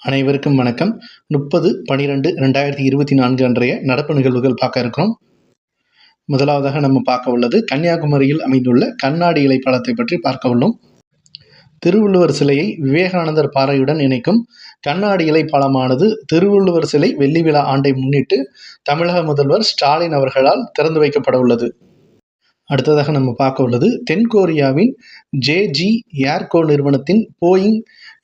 அனைவருக்கும் வணக்கம். 30/12/2024 அன்றைய நடப்பு நிகழ்வுகள் பார்க்க இருக்கிறோம். முதலாவதாக நம்ம பார்க்க உள்ளது கன்னியாகுமரியில் அமைந்துள்ள கண்ணாடி இலை பாலத்தை பற்றி பார்க்க உள்ளோம். திருவள்ளுவர் சிலையை விவேகானந்தர் பாறையுடன் இணைக்கும் கண்ணாடி இலை பாலமானது திருவள்ளுவர் சிலை வெள்ளி விழா ஆண்டை முன்னிட்டு தமிழக முதல்வர் ஸ்டாலின் அவர்களால் திறந்து வைக்கப்பட உள்ளது. அடுத்ததாக நம்ம பார்க்க உள்ளது தென்கொரியாவின் ஜேஜி ஏர்கோ நிறுவனத்தின் போயிங்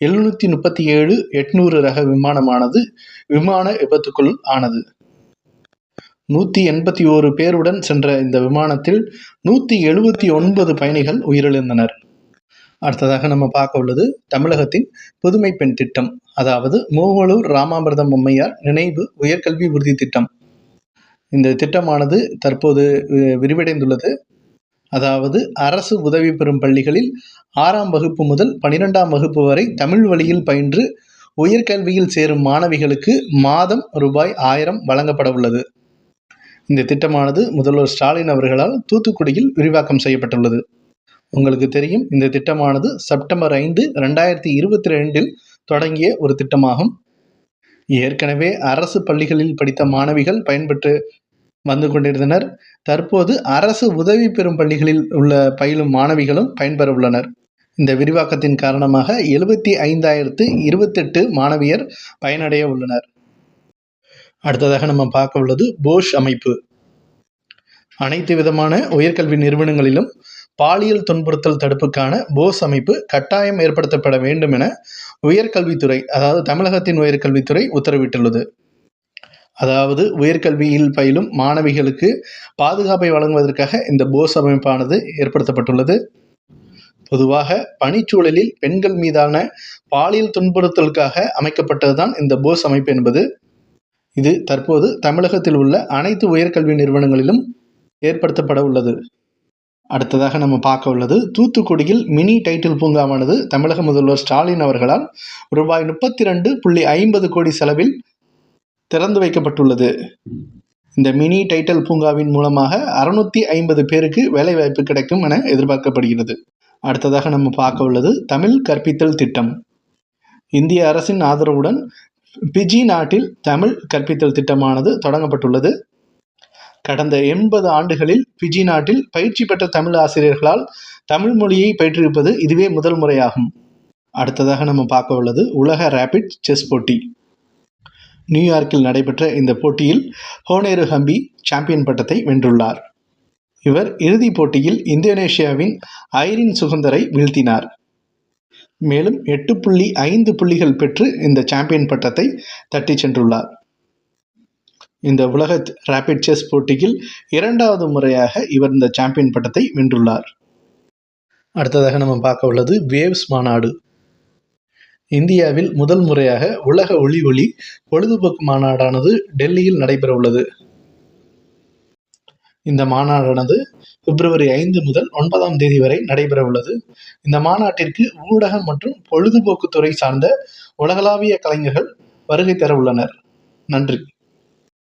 737-800 ரக விமானமானது விமான விபத்துக்குள் ஆனது. 181 பேருடன் சென்ற இந்த விமானத்தில் 179 பயணிகள் உயிரிழந்தனர். அடுத்ததாக நம்ம பார்க்க உள்ளது தமிழகத்தின் புதுமை பெண் திட்டம், அதாவது மூவலூர் ராமாமிர்தம் அம்மையார் நினைவு உயர்கல்வி உறுதி திட்டம். இந்த திட்டமானது தற்போது விரிவடைந்துள்ளது. அதாவது அரசு உதவி பெறும் பள்ளிகளில் 6ஆம் வகுப்பு முதல் 12ஆம் வகுப்பு வரை தமிழ் வழியில் பயின்று உயர்கல்வியில் சேரும் மாணவிகளுக்கு மாதம் ரூபாய் 1000 வழங்கப்பட உள்ளது. இந்த திட்டமானது முதல்வர் ஸ்டாலின் அவர்களால் தூத்துக்குடியில் விரிவாக்கம் செய்யப்பட்டுள்ளது. உங்களுக்கு தெரியும், இந்த திட்டமானது செப்டம்பர் 5, 2022 தொடங்கிய ஒரு திட்டமாகும். ஏற்கனவே அரசு பள்ளிகளில் படித்த மாணவிகள் பயன்பெற்று வந்து கொண்டிருந்தனர். தற்போது அரசு உதவி பெறும் பள்ளிகளில் உள்ள பயிலும் மாணவிகளும் பயன்பெற உள்ளனர். இந்த விரிவாக்கத்தின் காரணமாக 75,028 மாணவியர் பயனடைய உள்ளனர். அடுத்ததாக நம்ம பார்க்க உள்ளது போஷ் அமைப்பு. அனைத்து விதமான உயர்கல்வி நிறுவனங்களிலும் பாலியல் துன்புறுத்தல் தடுப்புக்கான போஸ் அமைப்பு கட்டாயம் ஏற்படுத்தப்பட வேண்டும் என உயர்கல்வித்துறை, அதாவது தமிழகத்தின் உயர்கல்வித்துறை உத்தரவிட்டுள்ளது. அதாவது உயர்கல்வியில் பயிலும் மாணவிகளுக்கு பாதுகாப்பை வழங்குவதற்காக இந்த போஸ் அமைப்பானது ஏற்படுத்தப்பட்டுள்ளது. பொதுவாக பணிச்சூழலில் பெண்கள் மீதான பாலியல் துன்புறுத்தலுக்காக அமைக்கப்பட்டதுதான் இந்த போஸ் அமைப்பு என்பது. இது தற்போது தமிழகத்தில் உள்ள அனைத்து உயர்கல்வி நிறுவனங்களிலும் ஏற்படுத்தப்பட உள்ளது. அடுத்ததாக நம்ம பார்க்க உள்ளது தூத்துக்குடியில் மினி டைட்டில் பூங்காவானது தமிழக முதல்வர் ஸ்டாலின் அவர்களால் ரூபாய் 32.50 கோடி செலவில் திறந்து வைக்கப்பட்டுள்ளது. இந்த மினி டைட்டில் பூங்காவின் மூலமாக 650 பேருக்கு வேலைவாய்ப்பு கிடைக்கும் என எதிர்பார்க்கப்படுகிறது. அடுத்ததாக நம்ம பார்க்க உள்ளது தமிழ் கற்பித்தல் திட்டம். இந்திய அரசின் ஆதரவுடன் பிஜி நாட்டில் தமிழ் கற்பித்தல் திட்டமானது தொடங்கப்பட்டுள்ளது. கடந்த 80 ஆண்டுகளில் பிஜி நாட்டில் பயிற்சி பெற்ற தமிழ் ஆசிரியர்களால் தமிழ் மொழியை பயிற்றுவிப்பது இதுவே முதல் முறையாகும். அடுத்ததாக நம்ம பார்க்க உள்ளது உலக ரேபிட் செஸ் போட்டி. நியூயார்க்கில் நடைபெற்ற இந்த போட்டியில் ஹோனேரு ஹம்பி சாம்பியன் பட்டத்தை வென்றுள்ளார். இவர் இறுதிப் போட்டியில் இந்தோனேஷியாவின் ஐரின் சுகந்தரை வீழ்த்தினார். மேலும் 8.5 புள்ளிகள் பெற்று இந்த சாம்பியன் பட்டத்தை தட்டி சென்றுள்ளார். இந்த உலக ரேபிட் செஸ் போட்டியில் 2வது முறையாக இவர் இந்த சாம்பியன் பட்டத்தை வென்றுள்ளார். அடுத்ததாக நம்ம பார்க்க உள்ளது வேவ்ஸ் மாநாடு. இந்தியாவில் முதல் முறையாக உலக ஒளி பொழுதுபோக்கு மாநாடானது டெல்லியில் நடைபெற உள்ளது. இந்த மாநாடானது பிப்ரவரி 5 முதல் 9ஆம் தேதி வரை நடைபெற உள்ளது. இந்த மாநாட்டிற்கு ஊடகம் மற்றும் பொழுதுபோக்கு துறை சார்ந்த உலகளாவிய கலைஞர்கள் வருகை தர உள்ளனர். நன்றி.